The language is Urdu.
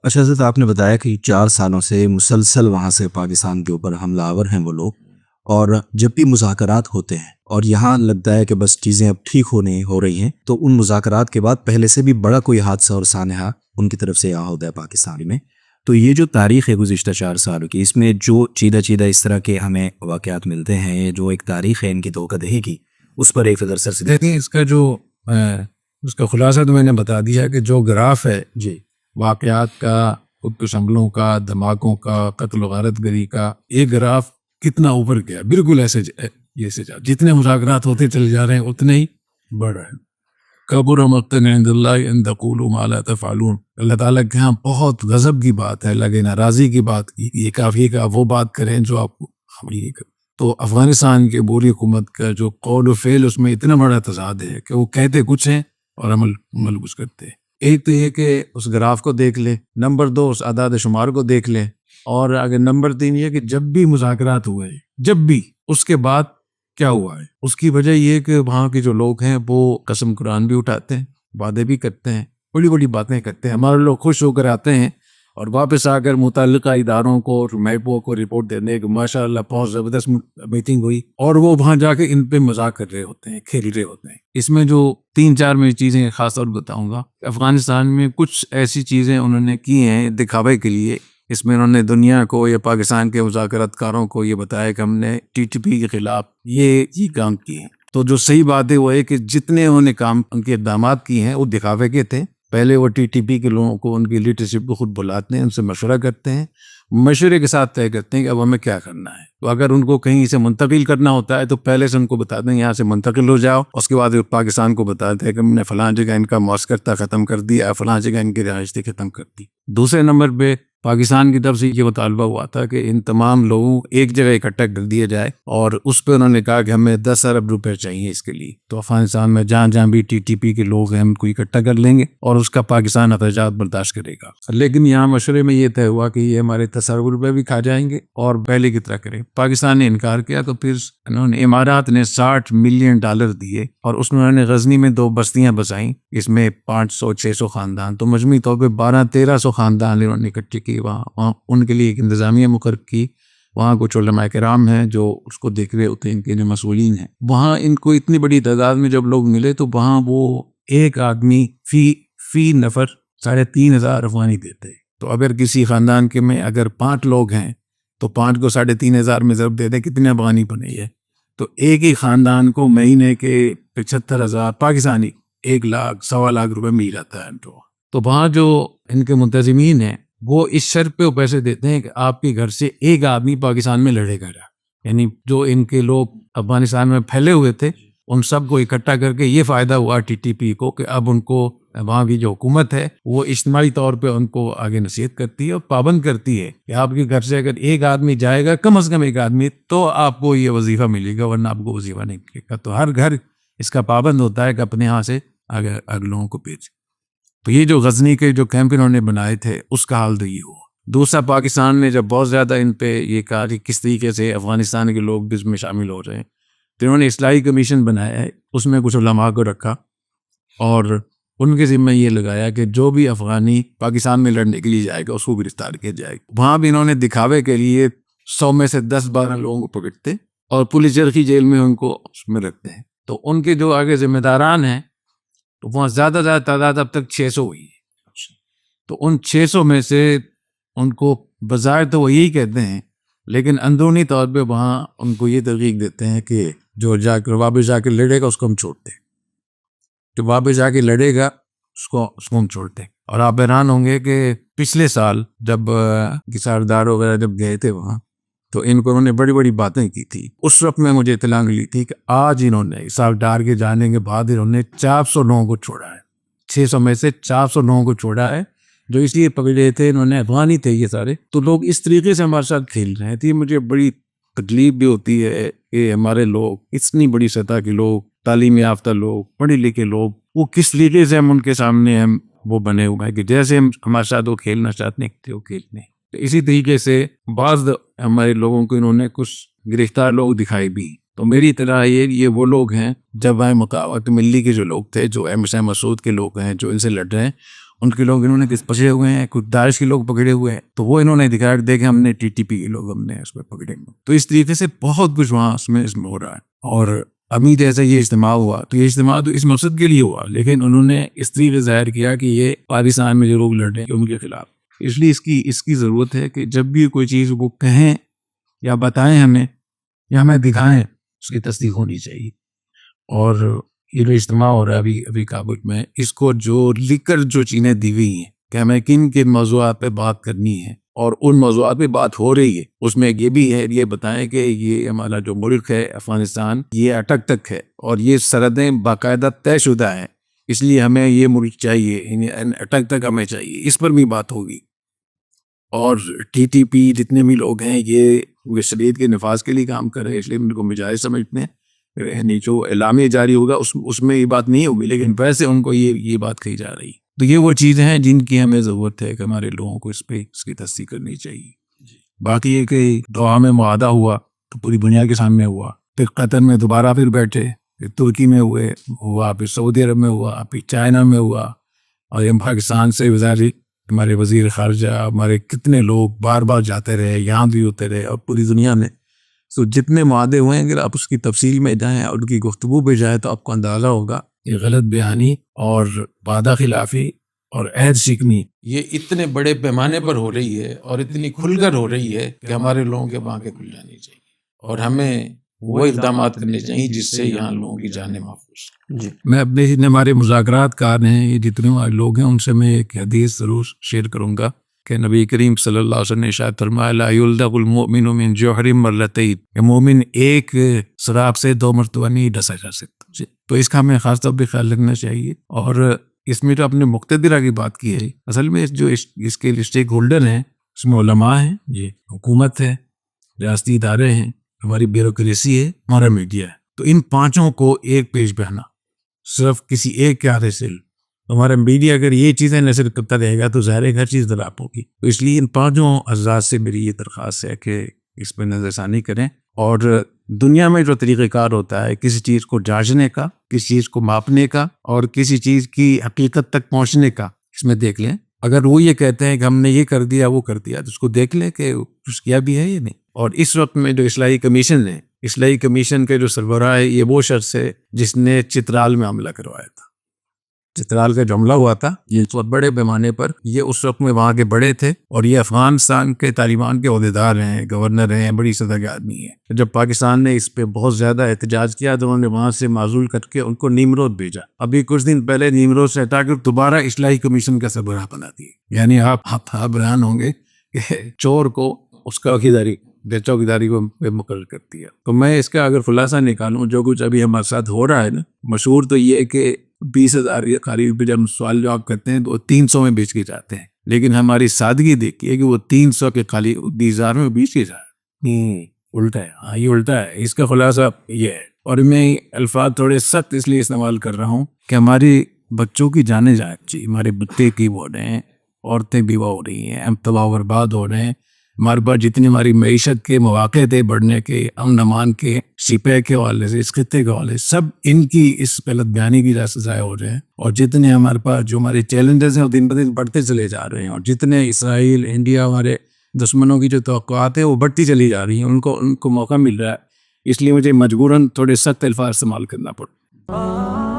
اچھا حضرت، آپ نے بتایا کہ 4 سالوں سے مسلسل وہاں سے پاکستان کے اوپر حملہ آور ہیں وہ لوگ، اور جب بھی مذاکرات ہوتے ہیں اور یہاں لگتا ہے کہ بس چیزیں اب ٹھیک ہونے ہو رہی ہیں، تو ان مذاکرات کے بعد پہلے سے بھی بڑا کوئی حادثہ اور سانحہ ان کی طرف سے یہاں ہوتا ہے پاکستان میں. تو یہ جو تاریخ ہے گزشتہ 4 سالوں کی، اس میں جو چیدہ چیدہ اس طرح کے ہمیں واقعات ملتے ہیں، یہ جو ایک تاریخ ہے ان کی دھوکہ دہی کی، اس پر ایک فضر سر سے دیکھیں اس کا جو اس کا خلاصہ تو میں نے بتا دیا کہ جو گراف ہے جی واقعات کا، خودکش حملوں کا، دھماکوں کا، قتل و غارت گری کا، یہ گراف کتنا اوپر گیا، بالکل ایسے جتنے مذاکرات ہوتے چلے جا رہے ہیں اتنے ہی بڑھ رہے ہیں. کبر مقتا عند اللہ ان تقولوا ما لا تفعلون. اللہ تعالیٰ کے ہاں بہت غضب کی بات ہے، لگے ناراضی کی بات کی، یہ کافی کہ آپ وہ بات کریں جو آپ کو ہم نہیں کریں. تو افغانستان کے بوری حکومت کا جو قول و فعل، اس میں اتنا بڑا تضاد ہے کہ وہ کہتے کچھ ہیں اور عمل کچھ کرتے ہیں. ایک تو یہ کہ اس گراف کو دیکھ لیں، نمبر 2 اس اعداد شمار کو دیکھ لیں، اور اگر نمبر 3 یہ کہ جب بھی مذاکرات ہوئے، جب بھی، اس کے بعد کیا ہوا ہے. اس کی وجہ یہ کہ وہاں کے جو لوگ ہیں وہ قسم قرآن بھی اٹھاتے ہیں، وعدے بھی کرتے ہیں، بڑی بڑی باتیں کرتے ہیں. ہمارے لوگ خوش ہو کر آتے ہیں اور واپس آ کر متعلقہ اداروں کو، میپو کو رپورٹ دینے کہ ماشاء اللہ بہت زبردست میٹنگ ہوئی، اور وہ وہاں جا کے ان پہ مذاق کر رہے ہوتے ہیں، کھیل رہے ہوتے ہیں. اس میں جو 3-4 میں چیزیں خاص طور بتاؤں گا. افغانستان میں کچھ ایسی چیزیں انہوں نے کی ہیں دکھاوے کے لیے. اس میں انہوں نے دنیا کو یا پاکستان کے مذاکرات کاروں کو یہ بتایا کہ ہم نے ٹی ٹی پی کے خلاف یہ کام کیے ہیں. تو جو صحیح بات ہے وہ ہے کہ جتنے انہوں نے کام، ان کے اقدامات کیے ہیں، وہ دکھاوے کے تھے. پہلے وہ ٹی ٹی پی کے لوگوں کو، ان کی لیڈرشپ کو خود بلاتے ہیں، ان سے مشورہ کرتے ہیں، مشورے کے ساتھ طے کرتے ہیں کہ اب ہمیں کیا کرنا ہے. تو اگر ان کو کہیں سے منتقل کرنا ہوتا ہے تو پہلے سے ان کو بتا دیں یہاں سے منتقل ہو جاؤ. اس کے بعد پاکستان کو بتاتے ہیں کہ ہم نے فلاں جگہ ان کا معسکر ختم کر دیا، فلاں جگہ ان کی رہائش ختم کر دی. دوسرے نمبر پہ پاکستان کی طرف سے یہ مطالبہ ہوا تھا کہ ان تمام لوگوں ایک جگہ اکٹھا کر دیا جائے، اور اس پہ انہوں نے کہا کہ ہمیں 10 ارب روپے چاہیے اس کے لیے. تو افغانستان میں جہاں جہاں بھی ٹی ٹی پی کے لوگ ہیں ان کو اکٹھا کر لیں گے اور اس کا پاکستان اخراجات برداشت کرے گا. لیکن یہاں مشورے میں یہ طے ہوا کہ یہ ہمارے 10 ارب روپے بھی کھا جائیں گے اور پہلے کی طرح کریں. پاکستان نے انکار کیا تو پھر انہوں نے، امارات نے $60 ملین دیے، اور اس میں انہوں نے غزنی میں 2 بستیاں بسائیں، اس میں 500-600 خاندان، تو مجموعی طور پہ 1200-1300 خاندان انہوں نے اکٹھے کی. وہاں ان کے لیے ایک انتظامیہ مقرر کی. وہاں کچھ علماء کرام ہیں جو اس کو دیکھ رہے ہوتے ہیں، ان کے جو مسئولین ہیں. وہاں ان کو اتنی بڑی تعداد میں جب لوگ ملے تو وہاں وہ ایک آدمی فی نفر 3500 افغانی دیتے. تو اگر کسی خاندان کے میں اگر 5 لوگ ہیں تو 5 کو 3500 میں ضرب دے دیں، کتنے افغانی بنے ہے. تو ایک ہی خاندان کو مہینے کے 75,000 پاکستانی، 1 لاکھ 1.25 روپے مل جاتا ہے. تو وہاں جو ان کے منتظمین ہیں وہ اس شرط پہ وہ پیسے دیتے ہیں کہ آپ کے گھر سے ایک آدمی پاکستان میں لڑے گا. یعنی جو ان کے لوگ افغانستان میں پھیلے ہوئے تھے ان سب کو اکٹھا کر کے یہ فائدہ ہوا ٹی ٹی پی کو کہ اب ان کو وہاں کی جو حکومت ہے وہ اجتماعی طور پہ ان کو آگے نصیحت کرتی ہے اور پابند کرتی ہے کہ آپ کے گھر سے اگر ایک آدمی جائے گا، کم از کم ایک آدمی، تو آپ کو یہ وظیفہ ملے گا، ورنہ آپ کو وظیفہ نہیں ملے گا. تو ہر گھر اس کا پابند ہوتا ہے کہ اپنے یہاں سے اگر لوگوں کو بھیجے. تو یہ جو غزنی کے جو کیمپ انہوں نے بنائے تھے اس کا حال تو یہ ہوا. دوسرا، پاکستان نے جب بہت زیادہ ان پہ یہ کہا کہ کس طریقے سے افغانستان کے لوگ بھی اس میں شامل ہو رہے ہیں، تو انہوں نے اصلاحی کمیشن بنایا ہے. اس میں کچھ علماء کو رکھا اور ان کے ذمہ یہ لگایا کہ جو بھی افغانی پاکستان میں لڑنے کے لیے جائے گا اس کو گرفتار کیا جائے گا. وہاں بھی انہوں نے دکھاوے کے لیے 100 میں سے 10-12 لوگوں کو پکڑتے اور پولیس چرخی جیل میں ان کو اس میں رکھتے ہیں. تو ان کے جو آگے ذمہ داران ہیں تو وہاں زیادہ تعداد اب تک 600 ہوئی ہے. تو ان 600 میں سے ان کو بظاہر تو وہ یہی کہتے ہیں، لیکن اندرونی طور پہ وہاں ان کو یہ ترغیب دیتے ہیں کہ جو واپس جا کے لڑے گا اس کو ہم چھوڑتے ہیں، جو واپس جا کے لڑے گا اس کو ہم چھوڑتے ہیں. اور آپ حیران ہوں گے کہ پچھلے سال جب کساردار وغیرہ جب گئے تھے وہاں تو ان کو انہوں نے بڑی بڑی باتیں کی تھی. اس وقت میں مجھے اطلاع ملی تھی کہ آج انہوں نے کساردار کے جانے کے بعد انہوں نے 400 لوگوں کو چھوڑا ہے. 600 میں سے 400 لوگوں کو چھوڑا ہے جو اس لیے پکڑے تھے، انہوں نے افغانی تھے یہ سارے. تو لوگ اس طریقے سے ہمارے ساتھ کھیل رہے تھے. مجھے بڑی تکلیف بھی ہوتی ہے کہ ہمارے لوگ، اتنی بڑی سطح کے لوگ، تعلیم یافتہ لوگ، پڑھے لکھے لوگ، وہ کس طریقے سے ہم ان کے سامنے ہم وہ بنے ہوئے ہیں کہ جیسے ہم ہمارے ساتھ وہ کھیلنا چاہتے ہیں وہ کھیلتے ہیں. تو اسی طریقے سے بعض ہمارے لوگوں کو انہوں نے کچھ گرفتار لوگ دکھائے بھی. تو میری اطلاع یہ وہ لوگ ہیں جب مقاومت ملی کے جو لوگ تھے، جو احمد شاہ مسعود کے لوگ ہیں جو ان سے لڑ رہے ہیں، ان کے لوگ انہوں نے کس پکڑے ہوئے ہیں, کچھ داعش کے لوگ پکڑے ہوئے ہیں, تو وہ انہوں نے دکھایا کہ دیکھیں ہم نے TTP کے لوگ ہم نے اس پہ پکڑے ہوئے. تو اس طریقے سے بہت کچھ وہاں اس میں ہو رہا ہے. اور ابھی جیسے یہ اجتماع ہوا تو یہ اجتماع تو اس مقصد کے لیے ہوا, لیکن انہوں نے اس طریقے سے ظاہر کیا کہ یہ پاکستان میں جو لوگ لڑ رہے ہیں ان کے خلاف. اس لیے اس کی ضرورت ہے کہ جب بھی کوئی چیز وہ کہیں یا بتائیں ہمیں یا ہمیں دکھائیں, اس کی تصدیق ہونی چاہیے. اور یہ جو اجتماع ہو رہا ہے ابھی کابل میں, اس کو جو لکھ کر جو چیزیں دی ہوئی ہیں کہ ہمیں کن کن موضوعات پہ بات کرنی ہے اور ان موضوعات پہ بات ہو رہی ہے, اس میں یہ بھی ہے یہ بتائیں کہ یہ ہمارا جو ملک ہے افغانستان یہ اٹک تک ہے اور یہ سرحدیں باقاعدہ طے شدہ ہیں, اس لیے ہمیں یہ ملک چاہیے, اٹک تک ہمیں چاہیے, اس پر بھی بات ہوگی. اور TTP جتنے بھی لوگ ہیں یہ شریعت کے نفاذ کے لیے کام کر رہے ہیں, اس لیے ان کو مجاہد سمجھتے ہیں. یعنی جو اعلامیہ جاری ہوگا اس میں یہ بات نہیں ہوگی, لیکن ویسے ان کو یہ بات کہی جا رہی. تو یہ وہ چیزیں ہیں جن کی ہمیں ضرورت ہے کہ ہمارے لوگوں کو اس کی تصدیق کرنی چاہیے. باقی یہ کہ دوحہ میں معاہدہ ہوا تو پوری دنیا کے سامنے ہوا, پھر قطر میں دوبارہ پھر بیٹھے, پھر ترکی میں ہوا, پھر سعودی عرب میں ہوا, پھر چائنا میں ہوا, اور یہ پاکستان سے ہمارے وزیر خارجہ ہمارے کتنے لوگ بار بار جاتے رہے, یہاں بھی ہوتے رہے اور پوری دنیا میں. سو جتنے معاہدے ہوئے ہیں اگر آپ اس کی تفصیل میں جائیں اور ان کی گفتگو پہ جائیں تو آپ کو اندازہ ہوگا کہ غلط بیانی اور وعدہ خلافی اور عہد شکنی یہ اتنے بڑے پیمانے پر ہو رہی ہے اور اتنی کھل کر ہو رہی ہے کہ ہمارے لوگوں کے بانکیں کھل جانی چاہیے اور ہمیں وہ اقدامات کرنے چاہیے جس سے یہاں لوگوں کی جانیں محفوظ. جی میں اپنے ہمارے مذاکرات کار ہیں یہ جتنے لوگ ہیں ان سے میں ایک حدیث ضرور شیئر کروں گا کہ نبی کریم صلی اللہ علیہ وسلم نے ارشاد فرمایا لا یلدغ المؤمن من جوہر مرتین, کہ مومن ایک سراغ سے 2 مرتبہ نہیں ڈسا جا سکتا. تو اس کا ہمیں خاص طور پہ خیال رکھنا چاہیے. اور اس میں جو اپنے مقتدرہ کی بات کی ہے, اصل میں جو اس کے اسٹیک ہولڈر ہیں اس میں علماء ہیں, جی حکومت ہے, ریاستی ادارے ہیں, ہماری بیوروکریسی ہے, ہمارا میڈیا ہے. تو ان پانچوں کو ایک پیج پہ آنا صرف کسی ایک کے ہاتھ سے, ہمارا میڈیا اگر یہ چیزیں نشر کرتا رہے گا تو ظاہر ہے ہر چیز خراب ہوگی. تو اس لیے ان پانچوں حضرات سے میری یہ درخواست ہے کہ اس پہ نظر ثانی کریں. اور دنیا میں جو طریقہ کار ہوتا ہے کسی چیز کو جانچنے کا, کسی چیز کو ماپنے کا اور کسی چیز کی حقیقت تک پہنچنے کا, اس میں دیکھ لیں. اگر وہ یہ کہتے ہیں کہ ہم نے یہ کر دیا وہ کر دیا تو اس کو دیکھ لیں کہ کچھ کیا بھی ہے یا نہیں. اور اس وقت میں جو اصلاحی کمیشن ہے, اصلاحی کمیشن کے جو سربراہ ہے یہ وہ شخص ہے جس نے چترال میں حملہ کروایا تھا. چترال کا جو حملہ ہوا تھا یہ بہت بڑے پیمانے پر, یہ اس وقت میں وہاں کے بڑے تھے اور یہ افغانستان کے طالبان کے عہدیدار ہیں, گورنر ہیں, بڑی سطح کے آدمی ہیں. جب پاکستان نے اس پہ بہت زیادہ احتجاج کیا تو انہوں نے وہاں سے معزول کر کے ان کو نیمروز بھیجا. ابھی کچھ دن پہلے نیمروز سے ہٹا کر دوبارہ اصلاحی کمیشن کا سربراہ بنا دیے. یعنی آپ حیران ہوں گے کہ چور کو اس کا چوکیداری چوکیداری کو مقرر کر دیا. تو میں اس کا اگر خلاصہ نکالوں جو کچھ ابھی ہمارے ساتھ ہو رہا ہے نا, مشہور تو یہ ہے کہ 20,000 قریب پہ جب سوال جواب کرتے ہیں تو وہ 300 میں بیچ کے جاتے ہیں, لیکن ہماری سادگی دیکھیے کہ وہ 300 کے خالی 20,000 میں بیچ کے جا رہے ہیں. الٹا ہے. ہاں یہ الٹا ہے. اس کا خلاصہ یہ ہے. اور میں الفاظ تھوڑے سخت اس لیے استعمال کر رہا ہوں کہ ہماری بچوں کی جانیں جائیں, ہمارے بچے کی وہ ہو رہے ہیں, عورتیں بیوہ ہو رہی ہیں, ہم تباہ و برباد ہو رہے ہیں. ہمارے پاس جتنی ہماری معیشت کے مواقع تھے بڑھنے کے, امن امان کے, سپہ کے حوالے سے, اس خطے کے حوالے سے, سب ان کی اس غلط بیانی کی وجہ سے ضائع ہو رہے ہیں. اور جتنے ہمارے پاس جو ہمارے چیلنجز ہیں وہ دن بدن بڑھتے چلے جا رہے ہیں, اور جتنے اسرائیل انڈیا ہمارے دشمنوں کی جو توقعات ہیں وہ بڑھتی چلی جا رہی ہیں, ان کو موقع مل رہا ہے. اس لیے مجھے مجبوراً تھوڑے سخت الفاظ استعمال کرنا پڑتا.